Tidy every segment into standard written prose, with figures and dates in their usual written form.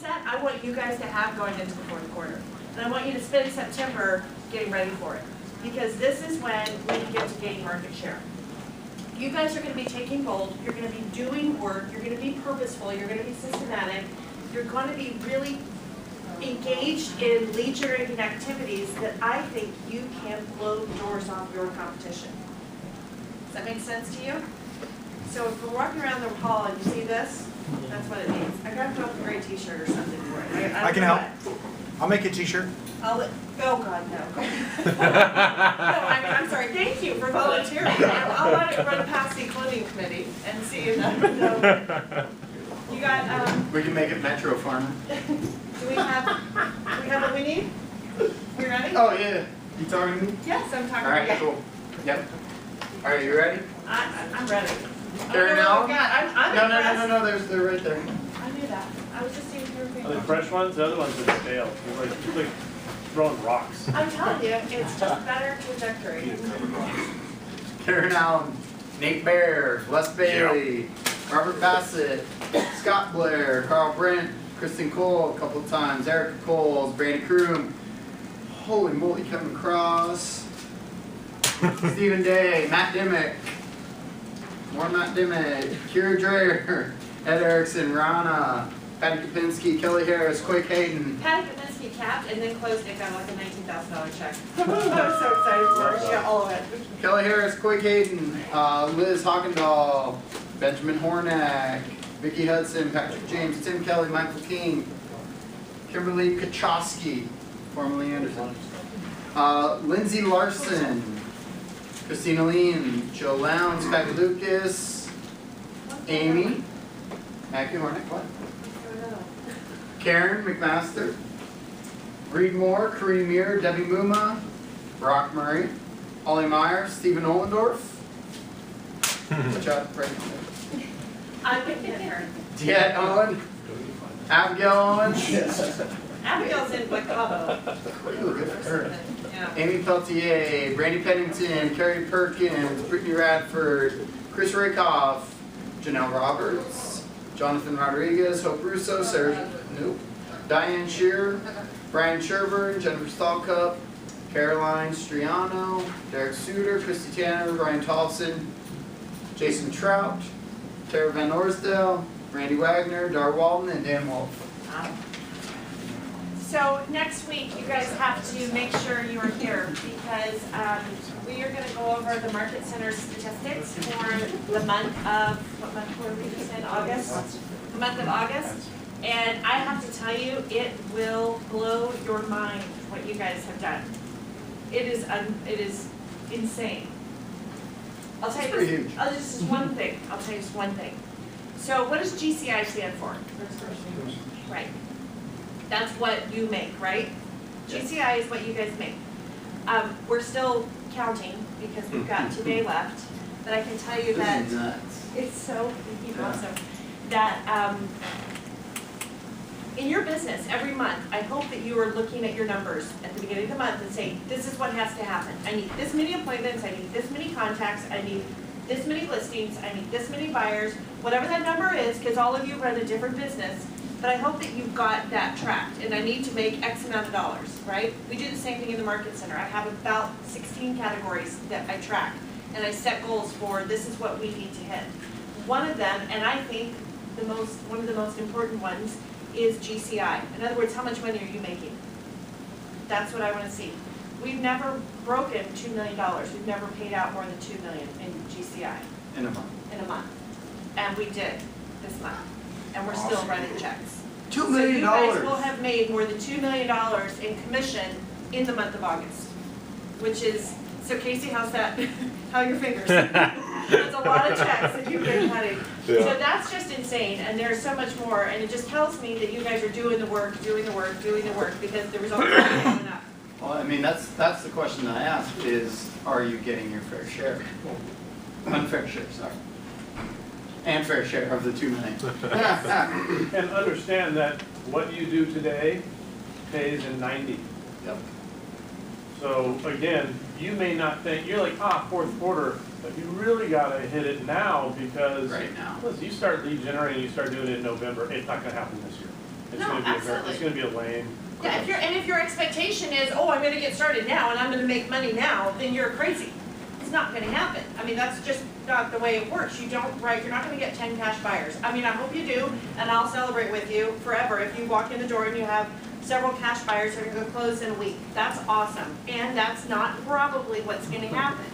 I want you guys to have going into the fourth quarter. And I want you to spend September getting ready for it. Because this is when we get to gain market share. You guys are going to be taking bold, you're going to be doing work, you're going to be purposeful, you're going to be systematic, you're going to be really engaged in lead generating activities that I think you can blow the doors off your competition. Does that make sense to you? So if we're walking around the hall and you see this, that's what it means. I gotta put up a gray t-shirt or something for it. I can help. I'll make a t-shirt. Oh God, no. No, I'm sorry, thank you for volunteering. I'll let it run past the clothing committee and see if that you got, We can make it Metro Farmer. do we have what we need? We ready? Oh yeah. You talking to me? Yes, I'm talking Alright, to you. cool. Yep. Alright, you ready? I'm ready. Karen oh, Allen? God, I'm impressed. No, they're right there. I knew that. I was just seeing everything. Are they fresh ones? The other ones are stale. You're like throwing rocks. I'm telling you, it's just better trajectory. Karen Allen, Nate Bear, Les Bailey, Robert Bassett, Scott Blair, Carl Brent, Kristen Cole a couple of times, Erica Coles, Brandon Kroom, holy moly, Kevin Cross, Stephen Day, Matt Dimmick, more Matt Dimmick, Kira Dreyer, Ed Erickson, Rana, Patty Kapinski, Kelly Harris, Quake Hayden. Patty Kapinski capped and then closed it down like a $19,000 check. I was so excited for her. She got all of it. Kelly Harris, Quake Hayden, Liz Hockendahl, Benjamin Hornack, Vicki Hudson, Patrick James, Tim Kelly, Michael King, Kimberly Kachowski, formerly Anderson, Lindsay Larson, Christina Lean, Joe Lowndes, Patty Lucas, Amy, Mackie Hornack, what? Karen McMaster, Reed Moore, Kareem Muir, Debbie Muma, Brock Murray, Holly Meyer, Stephen Ollendorf. Watch out, right there. I'm going to get her. Diet Owen, Abigail Owen, Abigail's in Bacabo. Yeah. Amy Peltier, Brandy Pennington, Carrie Perkins, Brittany Radford, Chris Rakoff, Janelle Roberts, Jonathan Rodriguez, Hope Russo, Sarah, nope, Diane Shearer, Brian Sherburne, Jennifer Stallcup, Caroline Striano, Derek Suter, Christy Tanner, Ryan Tolson, Jason Trout, Tara Van Orsdale, Randy Wagner, Dar Walton, and Dan Wolf. So next week, you guys have to make sure you are here because we are going to go over the Market Center statistics for the month of, what month were we just in, August? The month of August. And I have to tell you, it will blow your mind what you guys have done. It is insane. I'll tell you this, this is one thing. I'll tell you just one thing. So what does GCI stand for? Right. That's what you make, right? Yes. GCI is what you guys make. We're still counting because we've got today left, but I can tell you that it's so awesome that in your business every month, I hope that you are looking at your numbers at the beginning of the month and saying, this is what has to happen. I need this many appointments, I need this many contacts, I need this many listings, I need this many buyers, whatever that number is, because all of you run a different business. But I hope that you've got that tracked, and I need to make X amount of dollars, right? We do the same thing in the Market Center. I have about 16 categories that I track, and I set goals for this is what we need to hit. One of them, and I think one of the most important ones, is GCI. In other words, how much money are you making? That's what I want to see. We've never broken $2 million. We've never paid out more than $2 million in GCI. In a month. In a month. And we did this month. And we're still running checks. $2 million. So you guys will have made more than $2 million in commission in the month of August. Which is, so Casey, how's that? How are your fingers? That's a lot of checks that you've been cutting. Yeah. So that's just insane, and there's so much more, and it just tells me that you guys are doing the work, because the results are coming up. Well, I mean, that's the question I ask is, are you getting your fair share? Unfair share, sorry. And fair share of the $2 million. And understand that what you do today pays in 90. Yep. So again, you may not think, you're like, fourth quarter, but you really got to hit it now because right now. Listen, you start lead generating, you start doing it in November, it's not going to happen this year. It's No, gonna be absolutely. it's gonna be a lame. Yeah, if your expectation is, oh, I'm gonna get started now and I'm gonna make money now, then you're crazy. It's not gonna happen. I mean, that's just not the way it works. You're not gonna get 10 cash buyers. I mean, I hope you do, and I'll celebrate with you forever if you walk in the door and you have several cash buyers that are gonna close in a week. That's awesome, and that's not probably what's gonna happen.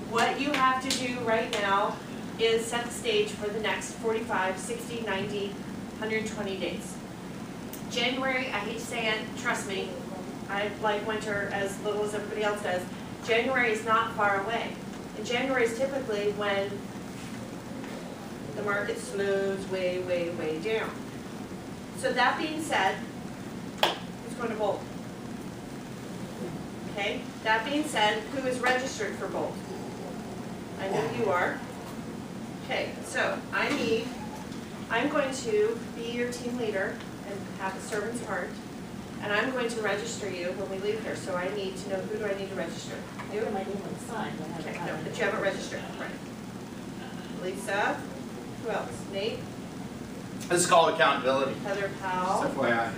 What you have to do right now is set the stage for the next 45, 60, 90, 120 days. January, I hate to say it, trust me, I like winter as little as everybody else does. January is not far away. And January is typically when the market slows way, way, way down. So that being said, who's going to Bolt? Okay, that being said, who is registered for Bolt? I know you are. Okay, so I'm going to be your team leader and have a servant's heart, and I'm going to register you when we leave here, so I need to know, who do I need to register? You? My name on the sign, I Okay, haven't no, had but it. you haven't registered, right? Lisa, who else? Nate, This is called accountability. Heather Powell, Just FYI.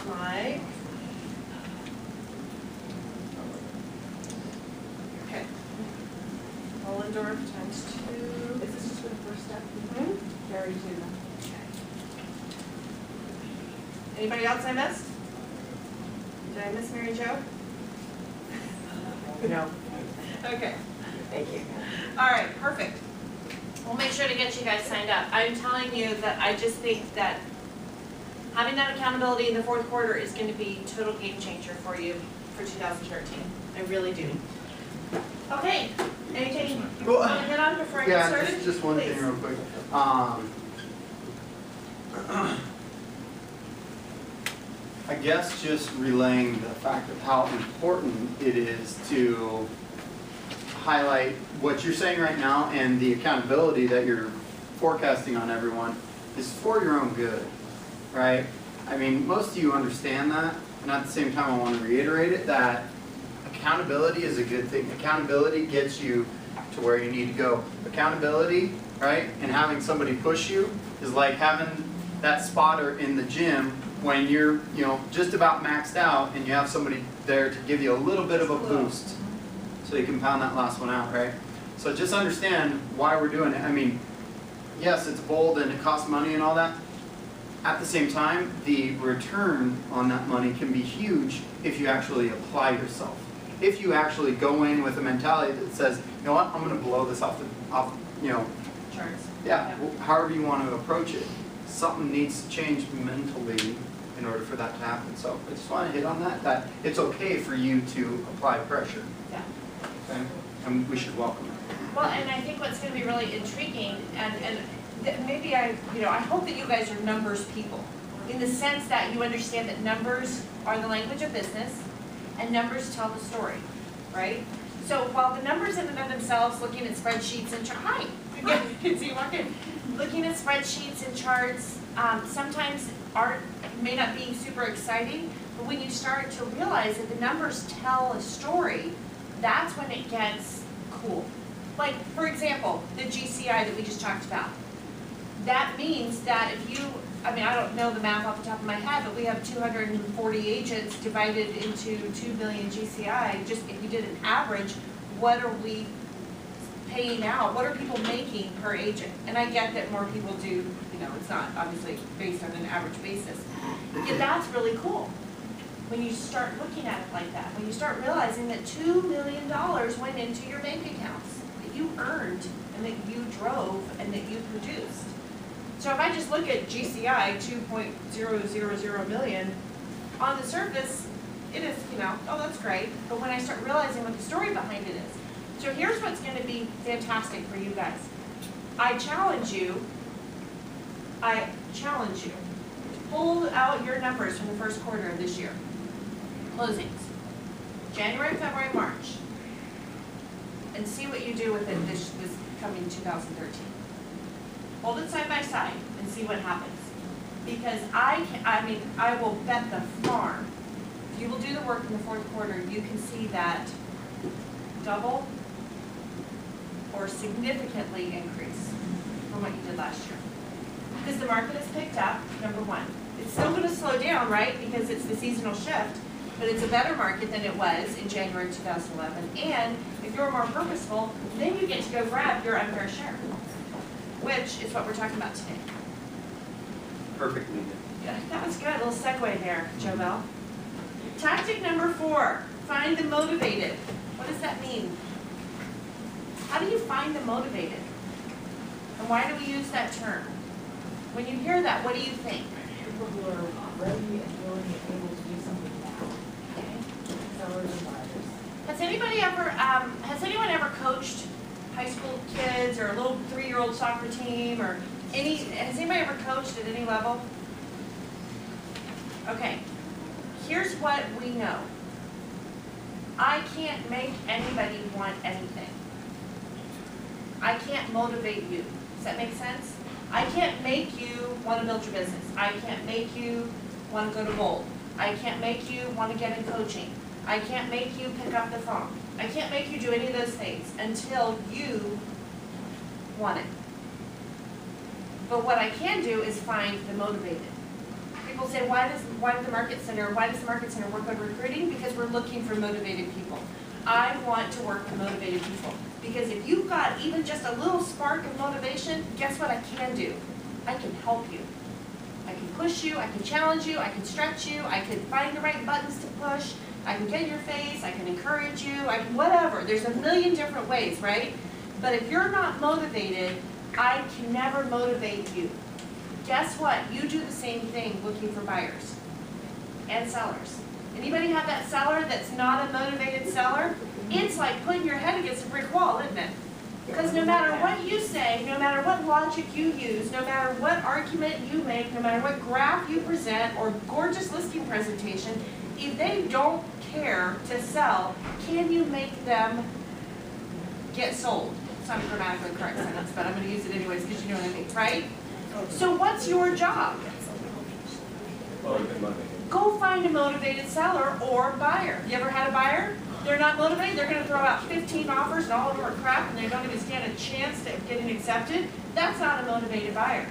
Mike. Okay. Ollendorf times 2. Is this just for the first step? Mhm. Carry to Anybody else I missed? Did I miss Mary Jo? No. Okay, thank you. All right, perfect. We'll make sure to get you guys signed up. I'm telling you that I just think that having that accountability in the fourth quarter is going to be a total game changer for you for 2013. I really do. Okay, anything you Well, want to hit on before I get Yeah, started? just one Please. thing real quick. I guess just relaying the fact of how important it is to highlight what you're saying right now and the accountability that you're forecasting on everyone is for your own good, right? I mean, most of you understand that, and at the same time I want to reiterate it, that accountability is a good thing. Accountability gets you to where you need to go. Accountability, right, and having somebody push you is like having that spotter in the gym when you're, just about maxed out and you have somebody there to give you a little bit of a boost so you can pound that last one out, right? So just understand why we're doing it. I mean, yes, it's bold and it costs money and all that. At the same time, the return on that money can be huge if you actually apply yourself. If you actually go in with a mentality that says, you know what, I'm going to blow this off, Charts. yeah, however you want to approach it. Something needs to change mentally in order for that to happen. So I just want to hit on that it's okay for you to apply pressure. Yeah. Okay? And we should welcome it. Well, and I think what's going to be really intriguing, and maybe I hope that you guys are numbers people, in the sense that you understand that numbers are the language of business, and numbers tell the story, right? So while the numbers in and of themselves, looking at spreadsheets and hi, so you walk in, looking at spreadsheets and charts, sometimes may not be super exciting, but when you start to realize that the numbers tell a story, that's when it gets cool. Like, for example, the GCI that we just talked about. That means that if you, I don't know the math off the top of my head, but we have 240 agents divided into 2 million GCI. Just if you did an average, what are we paying out? What are people making per agent? And I get that more people do, it's not obviously based on an average basis. Yet that's really cool. When you start looking at it like that, when you start realizing that $2 million went into your bank accounts, that you earned and that you drove and that you produced. So if I just look at GCI, 2.000 million, on the surface, it is, oh, that's great. But when I start realizing what the story behind it is. So here's what's going to be fantastic for you guys. I challenge you to pull out your numbers from the first quarter of this year. Closings. January, February, March. And see what you do with it this coming 2013. Hold it side by side and see what happens. Because I will bet the farm, if you will do the work in the fourth quarter, you can see that double or significantly increase from what you did last year. because the market has picked up, number one. It's still gonna slow down, right, because it's the seasonal shift, but it's a better market than it was in January 2011. And if you're more purposeful, then you get to go grab your unfair share, which is what we're talking about today. Perfectly. Yeah, that was good, a little segue there, Joe Bell. Tactic number 4, find the motivated. What does that mean? How do you find the motivated? And why do we use that term? When you hear that, what do you think? People who are ready and willing and able to do something now. Sellers and buyers. Has anyone ever coached high school kids or a little 3-year-old soccer team or has anybody ever coached at any level? Okay, here's what we know. I can't make anybody want anything. I can't motivate you. Does that make sense? I can't make you want to build your business. I can't make you want to go to Bold. I can't make you want to get in coaching. I can't make you pick up the phone. I can't make you do any of those things until you want it. But what I can do is find the motivated. People say, why does the Market Center work on recruiting? Because we're looking for motivated people. I want to work with motivated people. Because if you've got even just a little spark of motivation, guess what I can do? I can help you. I can push you, I can challenge you, I can stretch you, I can find the right buttons to push, I can get in your face, I can encourage you, I can whatever. There's a million different ways, right? But if you're not motivated, I can never motivate you. Guess what? You do the same thing looking for buyers and sellers. Anybody have that seller that's not a motivated seller? It's like putting your head against a brick wall, isn't it? Because no matter what you say, no matter what logic you use, no matter what argument you make, no matter what graph you present or gorgeous listing presentation, if they don't care to sell, can you make them get sold? It's not a grammatically correct sentence, but I'm going to use it anyways because you know what I mean, right? So what's your job? Go find a motivated seller or buyer. You ever had a buyer? They're not motivated, they're going to throw out 15 offers and all of them are crap and they don't even stand a chance at getting accepted. That's not a motivated buyer,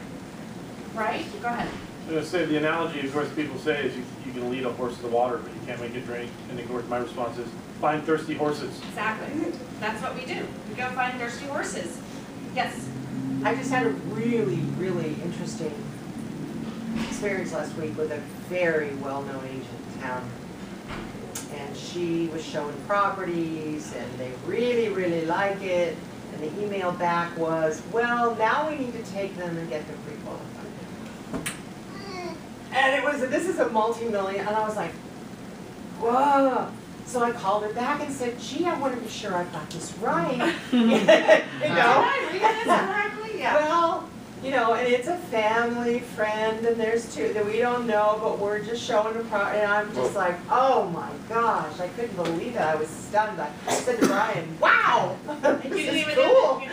right? Go ahead. I'm going to say the analogy, of course, people say is you can lead a horse to the water, but you can't make it drink. And of course, my response is find thirsty horses. Exactly. That's what we do. We go find thirsty horses. Yes. I just had a really, really interesting experience last week with a very well-known agent in town. And she was showing properties and they really, really like it. And the email back was, well, now we need to take them and get them pre-qualified. And it was, this is a multi-million, and I was like, whoa. So I called her back and said, gee, I want to be sure I've got this right. You know? Did I read this correctly? Yeah. Well, you know, and it's a family friend, and there's two that we don't know, but we're just showing a and I'm just like, oh my gosh, I couldn't believe it. I was stunned. I said to Brian, wow, And you this didn't is even cool. know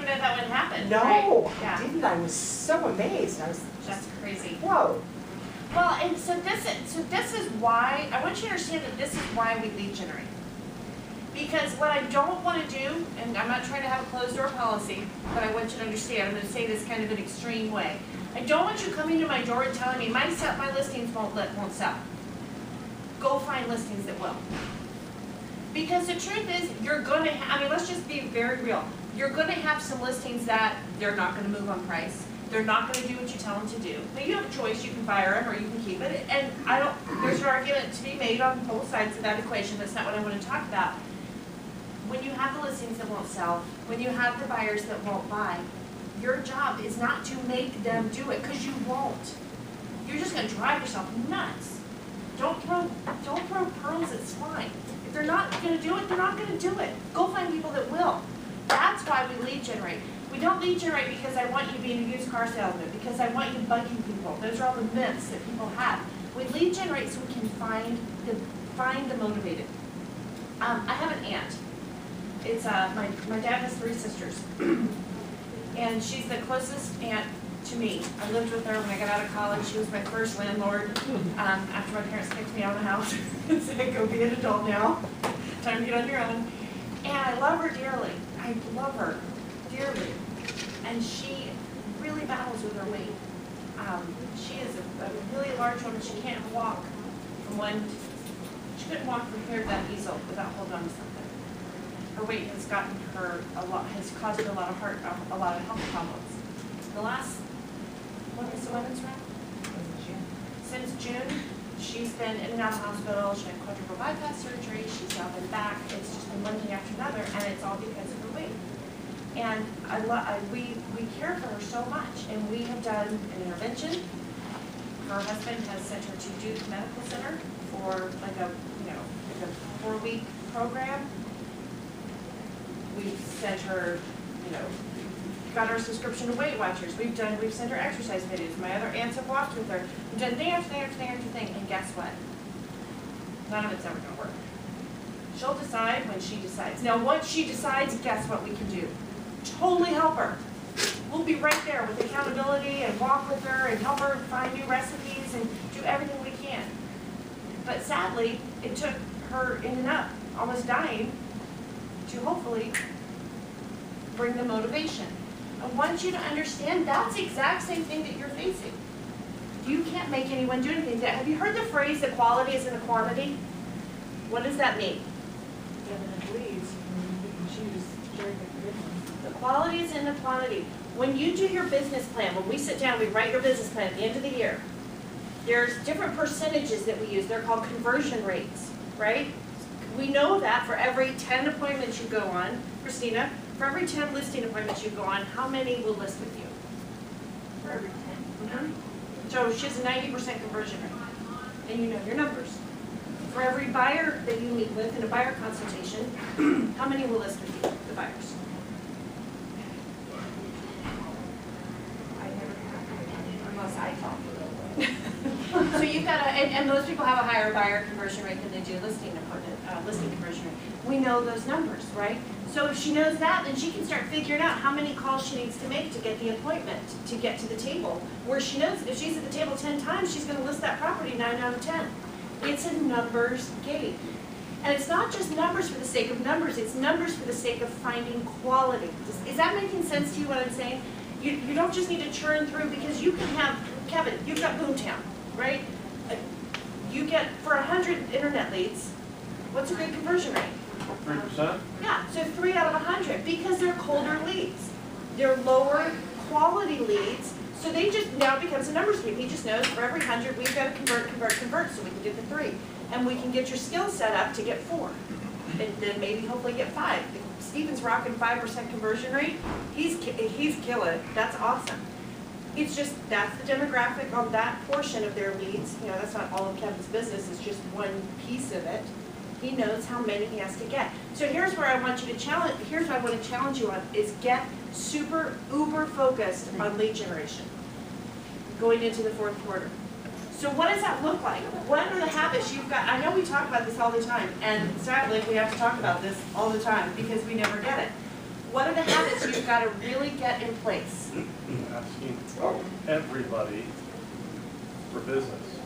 that would happen. No, right? I Yeah. didn't. I was so amazed. I was That's crazy. whoa. Well, and so this is why I want you to understand that this is why we lead generate. Because what I don't want to do, and I'm not trying to have a closed door policy, but I want you to understand, I'm going to say this kind of an extreme way. I don't want you coming to my door and telling me my listings won't sell. Go find listings that will. Because the truth is, you're going to I mean, let's just be very real. You're going to have some listings that they're not going to move on price. They're not going to do what you tell them to do. Now you have a choice, you can fire them or you can keep it. And there's an argument to be made on both sides of that equation. That's not what I want to talk about. When you have the listings that won't sell, when you have the buyers that won't buy, your job is not to make them do it, because you won't. You're just going to drive yourself nuts. Don't throw pearls at swine. If they're not going to do it, they're not going to do it. Go find people that will. That's why we lead generate. We don't lead generate because I want you being a used car salesman, because I want you bugging people. Those are all the myths that people have. We lead generate so we can find the motivated. I have an aunt. It's my dad has 3 sisters, and she's the closest aunt to me. I lived with her when I got out of college. She was my first landlord after my parents kicked me out of the house and said, "Go be an adult now. Time to get on your own." And I love her dearly. I love her dearly, and she really battles with her weight. She is a really large woman, she can't walk from she couldn't walk from here to that easel without holding on to something. Her weight has gotten her has caused her a lot of health problems. The last, when was the women's run? Since June, she's been in and out of the hospital, she had quadruple bypass surgery, she's now been back, it's just been one thing after another, and it's all because of her weight. And we care for her so much, and we have done an intervention. Her husband has sent her to Duke Medical Center for like a 4-week program. We've sent her, got her a subscription to Weight Watchers. We've sent her exercise videos. My other aunts have walked with her. We've done thing after thing after thing after thing, and guess what? None of it's ever gonna work. She'll decide when she decides. Now, once she decides, guess what we can do? Totally help her. We'll be right there with accountability and walk with her and help her find new recipes and do everything we can. But sadly, it took her in and up, almost dying, to hopefully bring the motivation. I want you to understand that's the exact same thing that you're facing. You can't make anyone do anything. Have you heard the phrase, the quality is in the quantity? What does that mean? You can choose very good ones. The quality is in the quantity. When you do your business plan, when we sit down, we write your business plan at the end of the year, there's different percentages that we use. They're called conversion rates, right? We know that for every 10 appointments you go on, Christina, for every 10 listing appointments you go on, how many will list with you? For every 10. So she has a 90% conversion rate, and you know your numbers. For every buyer that you meet with in a buyer consultation, how many will list with you, the buyers? I never have, unless I talk. So you've got and most people have a higher buyer conversion rate than they do listing conversion rate. We know those numbers, right? So if she knows that, then she can start figuring out how many calls she needs to make to get the appointment, to get to the table. Where she knows if she's at the table 10 times, she's going to list that property 9 out of 10. It's a numbers game. And it's not just numbers for the sake of numbers, it's numbers for the sake of finding quality. Is that making sense to you, what I'm saying? You don't just need to churn through, because you can have, Kevin, you've got Boomtown, right? You get, for 100 internet leads, what's a good conversion rate? 3%? Yeah, so 3 out of 100, because they're colder leads. They're lower quality leads, so they just, now it becomes a numbers game. He just knows for every 100, we've got to convert, so we can get the 3. And we can get your skill set up to get 4. And then maybe hopefully get 5. If Stephen's rocking 5% conversion rate, he's killing it. That's awesome. It's just, that's the demographic on that portion of their leads. That's not all of Kevin's business, it's just one piece of it. He knows how many he has to get. So here's where I want you to here's what I want to challenge you on, is get super, uber focused on lead generation going into the 4th quarter. So what does that look like? What are the habits you've got? I know we talk about this all the time, and sadly we have to talk about this all the time because we never get it. What are the habits you've got to really get in place? Asking everybody for business,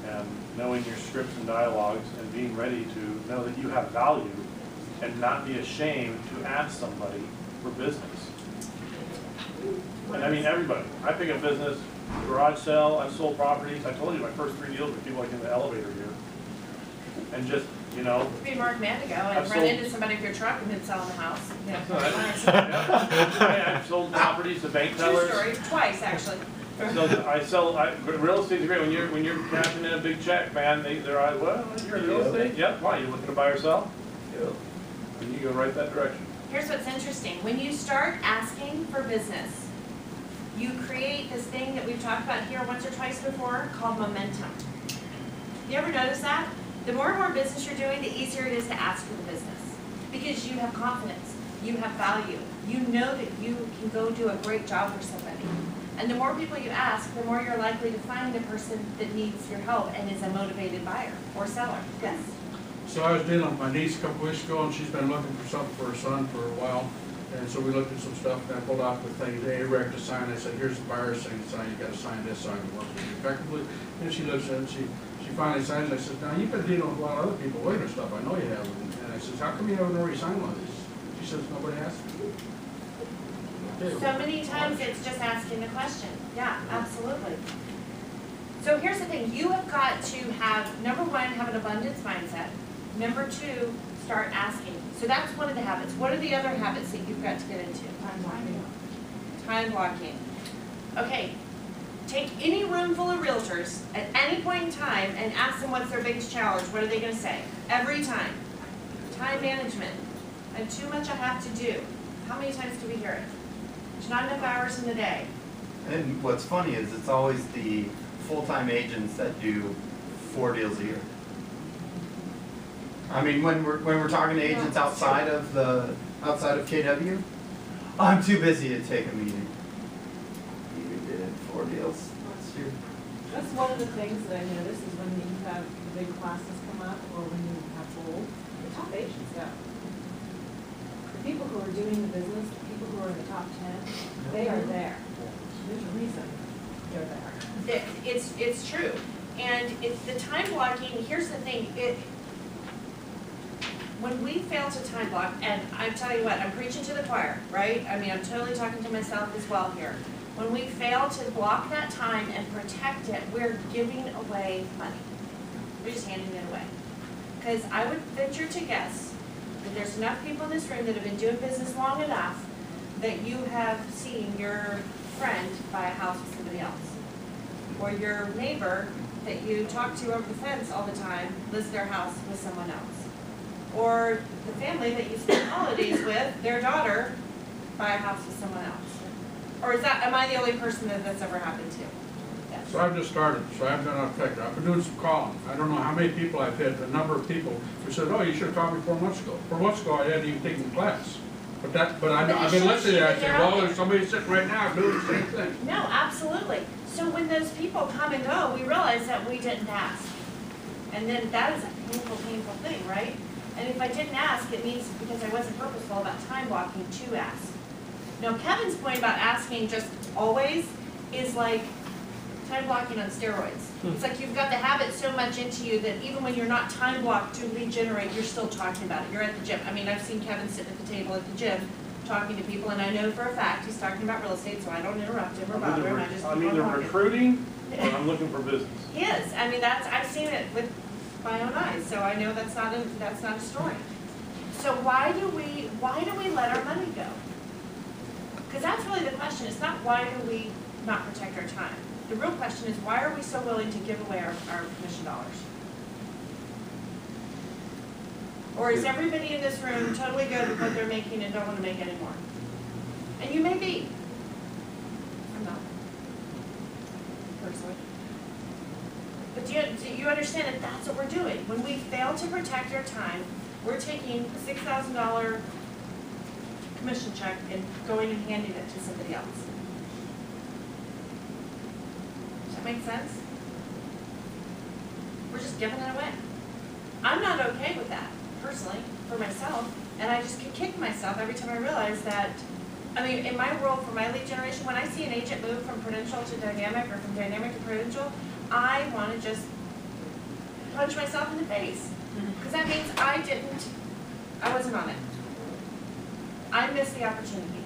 and knowing your scripts and dialogues, and being ready to know that you have value and not be ashamed to ask somebody for business. And I mean everybody. I pick up business, garage sale, I've sold properties. I told you my first 3 deals were people like in the elevator here. And just, Be Mark Mandigo and run into somebody with your truck and then sell them a house. I've sold properties to bank tellers. True story, twice actually. So real estate's great. When you're cashing in a big check, man, they're like, well, you're in real estate? Yep. Why, you looking to buy or sell? Yep. And you go right that direction. Here's what's interesting. When you start asking for business, you create this thing that we've talked about here once or twice before called momentum. You ever notice that? The more and more business you're doing, the easier it is to ask for the business. Because you have confidence, you have value, you know that you can go do a great job for somebody. And the more people you ask, the more you're likely to find a person that needs your help and is a motivated buyer or seller. Yes? So I was dealing with my niece a couple weeks ago, and she's been looking for something for her son for a while. And so we looked at some stuff, and I pulled off the thing, they erected a sign, I said, here's the buyer's sign, you gotta sign this sign to work with you effectively. And she looks at it, she finally signs it, I said, now you've been dealing with a lot of other people with her stuff, I know you have. And I said, how come you haven't already signed one of these? She says, nobody asked me. okay. So many times it's just asking the question. Yeah, absolutely. So here's the thing, you have got to have, number one, have an abundance mindset. Number two, start asking. So that's one of the habits. What are the other habits that you've got to get into? Time blocking. Time blocking. Okay, take any room full of realtors at any point in time and ask them what's their biggest challenge. What are they gonna say? Every time. Time management. I have too much I have to do. How many times do we hear it? There's not enough hours in the day. And what's funny is it's always the full-time agents that do 4 deals a year. I mean, when we're talking to agents outside of KW, I'm too busy to take a meeting. You did 4 deals last year. That's one of the things that I notice is when you have the big classes come up or when you have gold, the top agents go. The people who are doing the business, the people who are in the top 10, they are there. There's a reason they're there. It's true. And it's the time blocking, here's the thing, when we fail to time block, and I tell you what, I'm preaching to the choir, right? I mean, I'm totally talking to myself as well here. When we fail to block that time and protect it, we're giving away money. We're just handing it away. Because I would venture to guess that there's enough people in this room that have been doing business long enough that you have seen your friend buy a house with somebody else. Or your neighbor that you talk to over the fence all the time lists their house with someone else. Or the family that you spend holidays with, their daughter buy a house with someone else. Or am I the only person that that's ever happened to? Yes. So I've just started, so I've been affected. I've been doing some calling. I don't know how many people I've had, the number of people who said, oh, you should have taught me 4 months ago. 4 months ago, I hadn't even taken the class. But I've been listening, I said, well, there's somebody sitting right now doing the same thing. No, absolutely. So when those people come and go, we realize that we didn't ask. And then that is a painful, painful thing, right? And if I didn't ask, it means because I wasn't purposeful about time blocking to ask. Now, Kevin's point about asking just always is like time blocking on steroids. It's like you've got the habit so much into you that even when you're not time blocked to regenerate, you're still talking about it. You're at the gym. I mean, I've seen Kevin sitting at the table at the gym talking to people, and I know for a fact he's talking about real estate, so I don't interrupt him or bother him. I just keep I'm on either talking. recruiting or I'm looking for business. He is. I mean, I've seen it with my own eyes, so I know that's not a story. So why do we let our money go? Because that's really the question. It's not why do we not protect our time. The real question is why are we so willing to give away our commission dollars? Or is everybody in this room totally good with what they're making and don't want to make any more? And you may be. I'm not. Personally. But do you understand that that's what we're doing? When we fail to protect our time, we're taking a $6,000 commission check and going and handing it to somebody else. Does that make sense? We're just giving it away. I'm not okay with that, personally, for myself, and I just get kicked myself every time I realize that, I mean, in my world, for my lead generation, when I see an agent move from Prudential to Dynamic or from Dynamic to Prudential, I want to just punch myself in the face. Because that means I wasn't on it. I missed the opportunity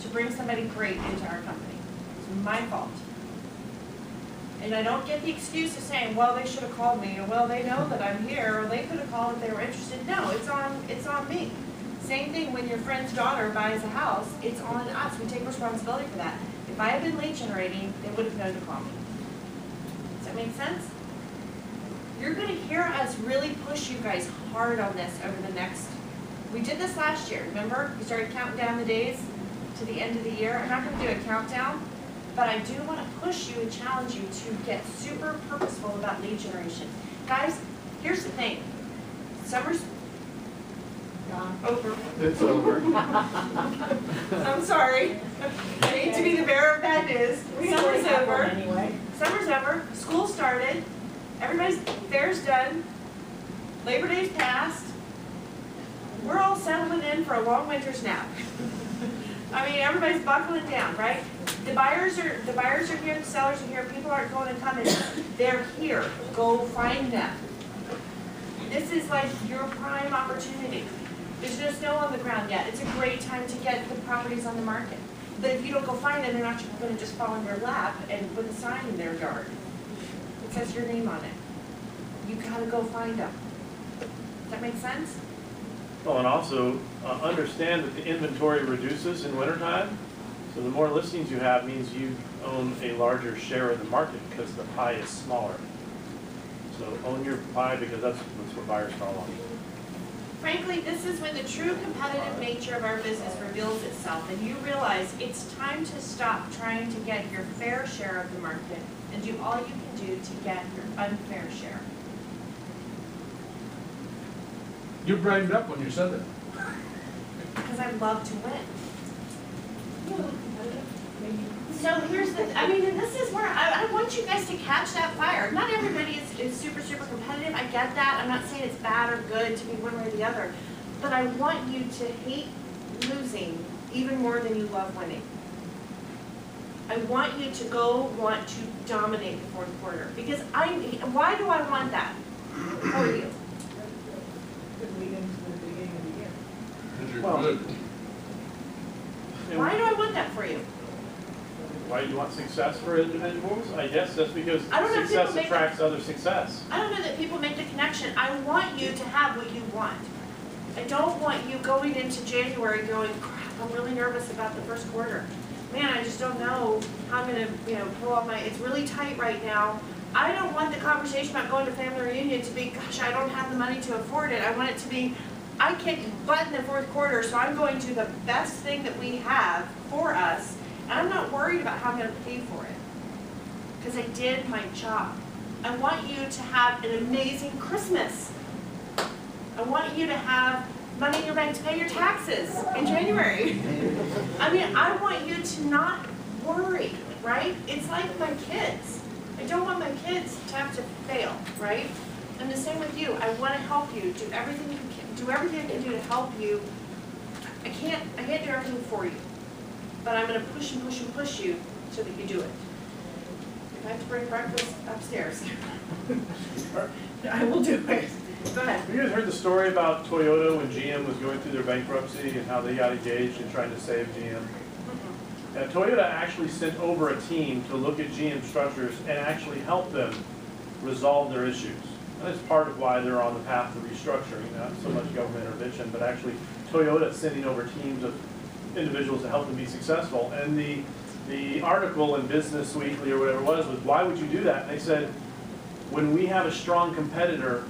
to bring somebody great into our company. It's my fault. And I don't get the excuse of saying, well, they should have called me, or well, they know that I'm here, or they could have called if they were interested. No, it's on me. Same thing when your friend's daughter buys a house, it's on us. We take responsibility for that. If I had been lead generating, they would have known to call me. Does that make sense? You're going to hear us really push you guys hard on this over the next. We did this last year, remember? We started counting down the days to the end of the year. I'm not going to do a countdown, but I do want to push you and challenge you to get super purposeful about lead generation. Guys, here's the thing. Summer's over. It's over. I'm sorry. I hate to be the bearer of bad news. Summer's over. Anyway. Summer's over. School started. Everybody's fair's done. Labor Day's passed. We're all settling in for a long winter's nap. I mean, everybody's buckling down, right? The buyers are here, the sellers are here, people aren't going and coming. They're here. Go find them. This is like your prime opportunity. There's no snow on the ground yet. It's a great time to get the properties on the market. But if you don't go find them, they're not gonna just fall in your lap and put a sign in their yard. It says your name on it. You gotta go find them. Does that make sense? Well, and also, understand that the inventory reduces in wintertime. So the more listings you have means you own a larger share of the market because the pie is smaller. So own your pie because that's what buyers call on. Frankly, this is when the true competitive nature of our business reveals itself, and you realize it's time to stop trying to get your fair share of the market and do all you can do to get your unfair share. You brightened up when you said that. Because I love to win. You know, competitive, maybe. So here's the, I mean, and this is where I want you guys to catch that fire. Not everybody is super, super competitive. I get that. I'm not saying it's bad or good to be one way or the other. But I want you to hate losing even more than you love winning. I want you to want to dominate the fourth quarter. Because why do I want that for you? Could lead into the beginning of the year. Because you're Well, good. Why do I want that for you? Why do you want success for individuals? I guess that's because I don't know if success people make attracts other success. I don't know that people make the connection. I want you to have what you want. I don't want you going into January going, crap, I'm really nervous about the first quarter. Man, I just don't know how I'm gonna, pull off it's really tight right now. I don't want the conversation about going to family reunion to be, gosh, I don't have the money to afford it. I want it to be, I kicked butt in the fourth quarter, so I'm going to the best thing that we have for us, and I'm not worried about how I'm gonna pay for it. Because I did my job. I want you to have an amazing Christmas. I want you to have money in your bank to pay your taxes in January. I mean, I want you to not worry, right? It's like my kids. I don't want my kids to have to fail, right? And the same with you. I want to help you. Do everything I can do to help you. I can't do everything for you. But I'm going to push and push and push you so that you do it. If I have to bring breakfast upstairs, I will do it. Go ahead. Have you guys heard the story about Toyota when GM was going through their bankruptcy and how they got engaged in trying to save GM? And Toyota actually sent over a team to look at GM structures and actually help them resolve their issues. And that's part of why they're on the path to restructuring, not so much government intervention, but actually Toyota sending over teams of individuals to help them be successful. And the article in Business Weekly or whatever it was why would you do that? And they said, when we have a strong competitor,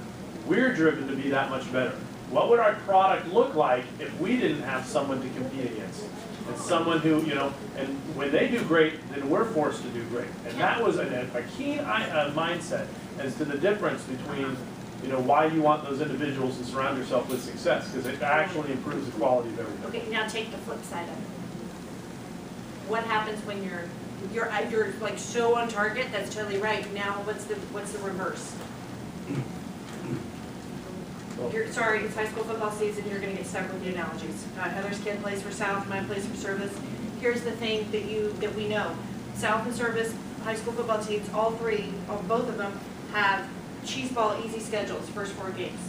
we're driven to be that much better. What would our product look like if we didn't have someone to compete against? And someone who, and when they do great, then we're forced to do great. And that was a keen mindset as to the difference between, why you want those individuals to surround yourself with success, because it actually improves the quality of everything. Okay, now take the flip side of it. What happens when you're like so on target? That's totally right. Now, what's the reverse? Sorry, it's high school football season. You're going to get stuck with the analogies. Heather's kid plays for South. Mine plays for Service. Here's the thing that we know: South and Service high school football teams, both of them, have cheese ball easy schedules. First 4 games,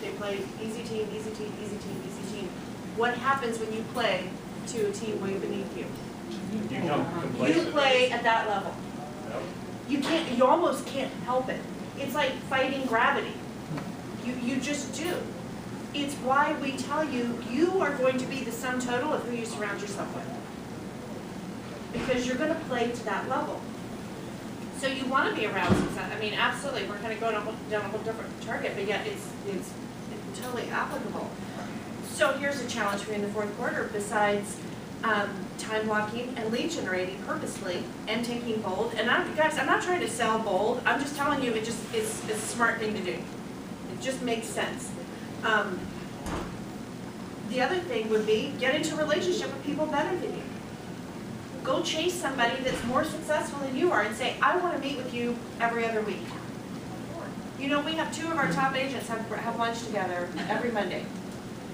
they play easy team, easy team, easy team, easy team. What happens when you play to a team way beneath you? You become complacent. You play at that level. Yep. You almost can't help it. It's like fighting gravity. You just do. It's why we tell you, you are going to be the sum total of who you surround yourself with. Because you're going to play to that level. So you want to be around success. I mean, absolutely, we're kind of going down a whole different target, but yet it's totally applicable. So here's a challenge for you in the fourth quarter, besides time blocking and lead generating purposely and taking bold. And guys, I'm not trying to sell bold. I'm just telling you, it's a smart thing to do. It just makes sense. The other thing would be get into a relationship with people better than you. Go chase somebody that's more successful than you are and say, I want to meet with you every other week. We have 2 of our top agents have lunch together every Monday.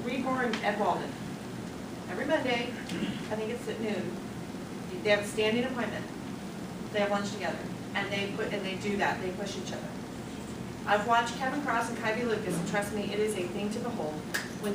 Reed Moore and Ed Walden. Every Monday, I think it's at noon, they have a standing appointment. They have lunch together. And they do that. They push each other. I've watched Kevin Cross and Kylie Lucas, and trust me, it is a thing to behold. When